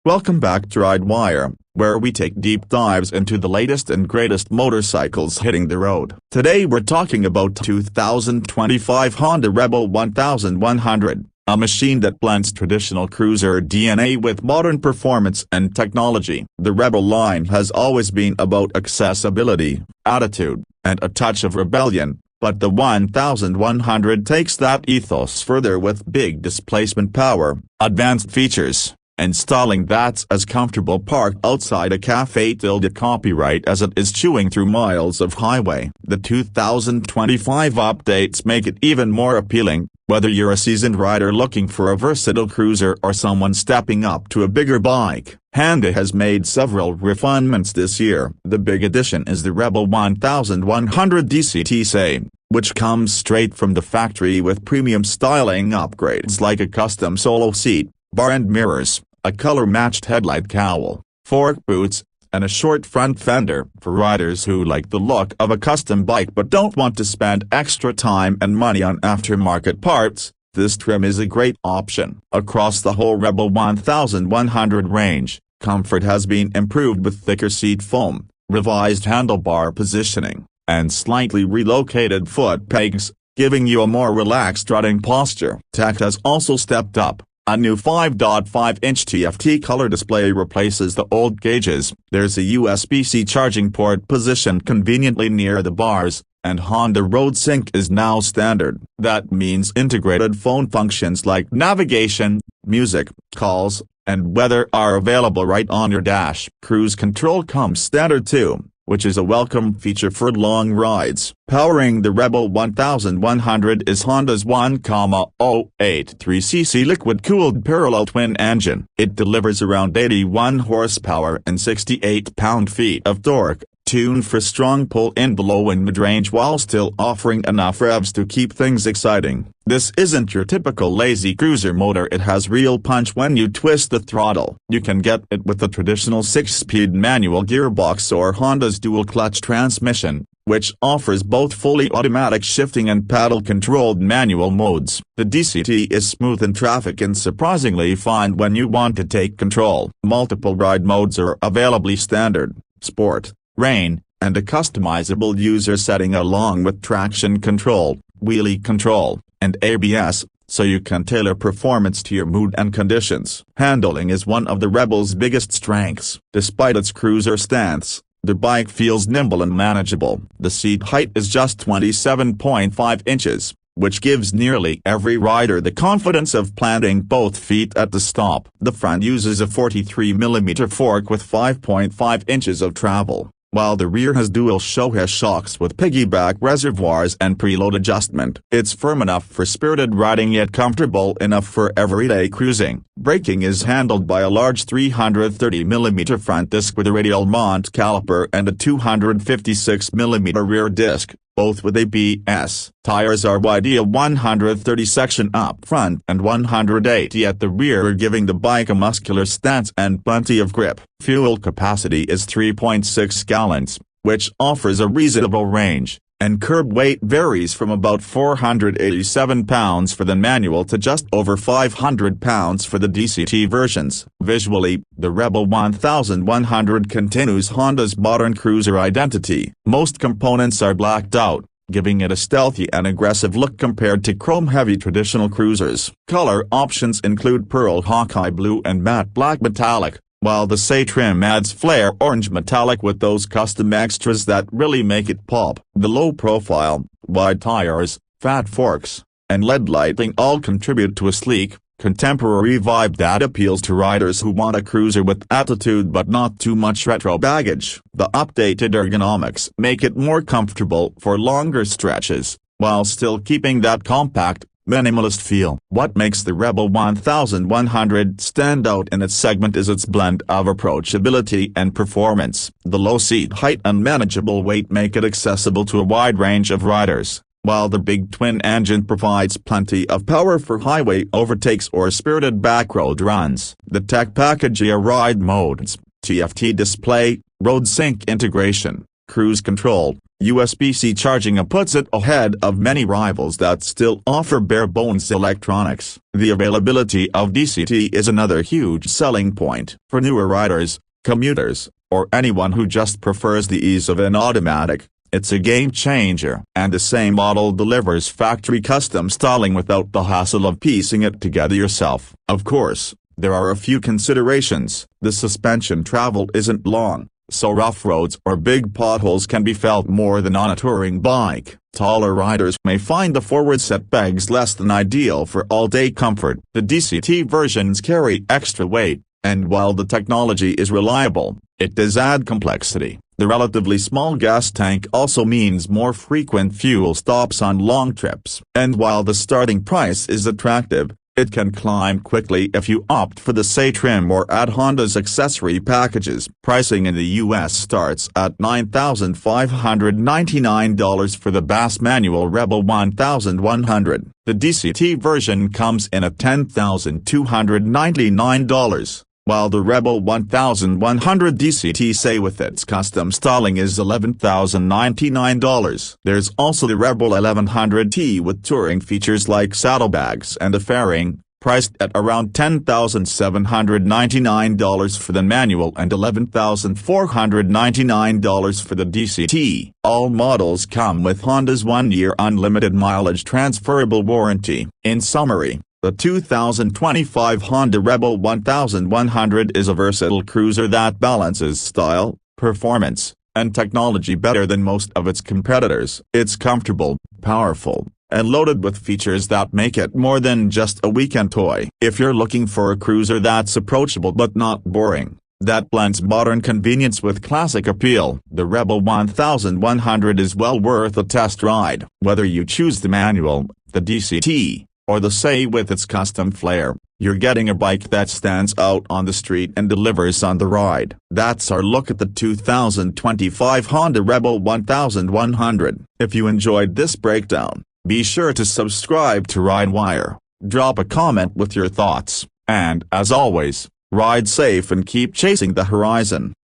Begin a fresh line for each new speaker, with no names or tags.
Welcome back to RideWire, where we take deep dives into the latest and greatest motorcycles hitting the road. Today we're talking about 2025 Honda Rebel 1100, a machine that blends traditional cruiser DNA with modern performance and technology. The Rebel line has always been about accessibility, attitude, and a touch of rebellion, but the 1100 takes that ethos further with big displacement power, advanced features, and styling that's as comfortable parked outside a cafe tilde copyright as it is chewing through miles of highway. The 2025 updates make it even more appealing, whether you're a seasoned rider looking for a versatile cruiser or someone stepping up to a bigger bike. Honda has made several refinements this year. The big addition is the Rebel 1100 DCT, which comes straight from the factory with premium styling upgrades like a custom solo seat, bar and mirrors, a color-matched headlight cowl, fork boots, and a short front fender. For riders who like the look of a custom bike but don't want to spend extra time and money on aftermarket parts, this trim is a great option. Across the whole Rebel 1100 range, comfort has been improved with thicker seat foam, revised handlebar positioning, and slightly relocated foot pegs, giving you a more relaxed riding posture. Tech has also stepped up. A new 5.5-inch TFT color display replaces the old gauges. There's a USB-C charging port positioned conveniently near the bars, and Honda RoadSync is now standard. That means integrated phone functions like navigation, music, calls, and weather are available right on your dash. Cruise control comes standard too, which is a welcome feature for long rides. Powering the Rebel 1100 is Honda's 1.083cc liquid-cooled parallel twin engine. It delivers around 81 horsepower and 68 pound-feet of torque, tuned for strong pull in the low and mid-range while still offering enough revs to keep things exciting. This isn't your typical lazy cruiser motor. It has real punch when you twist the throttle. You can get it with the traditional 6-speed manual gearbox or Honda's dual-clutch transmission, which offers both fully automatic shifting and paddle-controlled manual modes. The DCT is smooth in traffic and surprisingly fine when you want to take control. Multiple ride modes are available: standard, sport, rain, and a customizable user setting along with traction control, wheelie control, and ABS, so you can tailor performance to your mood and conditions. Handling is one of the Rebel's biggest strengths. Despite its cruiser stance, the bike feels nimble and manageable. The seat height is just 27.5 inches, which gives nearly every rider the confidence of planting both feet at the stop. The front uses a 43mm fork with 5.5 inches of travel, while the rear has dual shock shocks with piggyback reservoirs and preload adjustment. It's firm enough for spirited riding yet comfortable enough for everyday cruising. Braking is handled by a large 330mm front disc with a radial mount caliper and a 256mm rear disc, both with ABS. Tires are wide, a 130 section up front and 180 at the rear, giving the bike a muscular stance and plenty of grip. Fuel capacity is 3.6 gallons, which offers a reasonable range, and curb weight varies from about 487 pounds for the manual to just over 500 pounds for the DCT versions. Visually, the Rebel 1100 continues Honda's modern cruiser identity. Most components are blacked out, giving it a stealthy and aggressive look compared to chrome-heavy traditional cruisers. Color options include pearl Hawkeye blue and matte black metallic, while the SAE trim adds flare orange metallic with those custom extras that really make it pop. The low profile, wide tires, fat forks, and LED lighting all contribute to a sleek, contemporary vibe that appeals to riders who want a cruiser with attitude but not too much retro baggage. The updated ergonomics make it more comfortable for longer stretches, while still keeping that compact, minimalist feel. What makes the Rebel 1100 stand out in its segment is its blend of approachability and performance. The low seat height and manageable weight make it accessible to a wide range of riders, while the big twin engine provides plenty of power for highway overtakes or spirited backroad runs. The tech package: ride modes, TFT display, RoadSync integration, cruise control, USB-C charging puts it ahead of many rivals that still offer bare-bones electronics. The availability of DCT is another huge selling point for newer riders, commuters, or anyone who just prefers the ease of an automatic. It's a game changer. And the same model delivers factory custom styling without the hassle of piecing it together yourself. Of course, there are a few considerations. The suspension travel isn't long, so rough roads or big potholes can be felt more than on a touring bike. Taller riders may find the forward set pegs less than ideal for all-day comfort. The DCT versions carry extra weight, and while the technology is reliable, it does add complexity. The relatively small gas tank also means more frequent fuel stops on long trips. And while the starting price is attractive, it can climb quickly if you opt for the SAE trim or add Honda's accessory packages. Pricing in the US starts at $9,599 for the Bass Manual Rebel 1100. The DCT version comes in at $10,299. While the Rebel 1100 DCT SAE with its custom styling is $11,099. There's also the Rebel 1100T with touring features like saddlebags and a fairing, priced at around $10,799 for the manual and $11,499 for the DCT. All models come with Honda's 1-year unlimited mileage transferable warranty. In summary, the 2025 Honda Rebel 1100 is a versatile cruiser that balances style, performance, and technology better than most of its competitors. It's comfortable, powerful, and loaded with features that make it more than just a weekend toy. If you're looking for a cruiser that's approachable but not boring, that blends modern convenience with classic appeal, the Rebel 1100 is well worth a test ride. Whether you choose the manual, the DCT, or the SAE with its custom flair, you're getting a bike that stands out on the street and delivers on the ride. That's our look at the 2025 Honda Rebel 1100. If you enjoyed this breakdown, be sure to subscribe to RideWire, drop a comment with your thoughts, and as always, ride safe and keep chasing the horizon.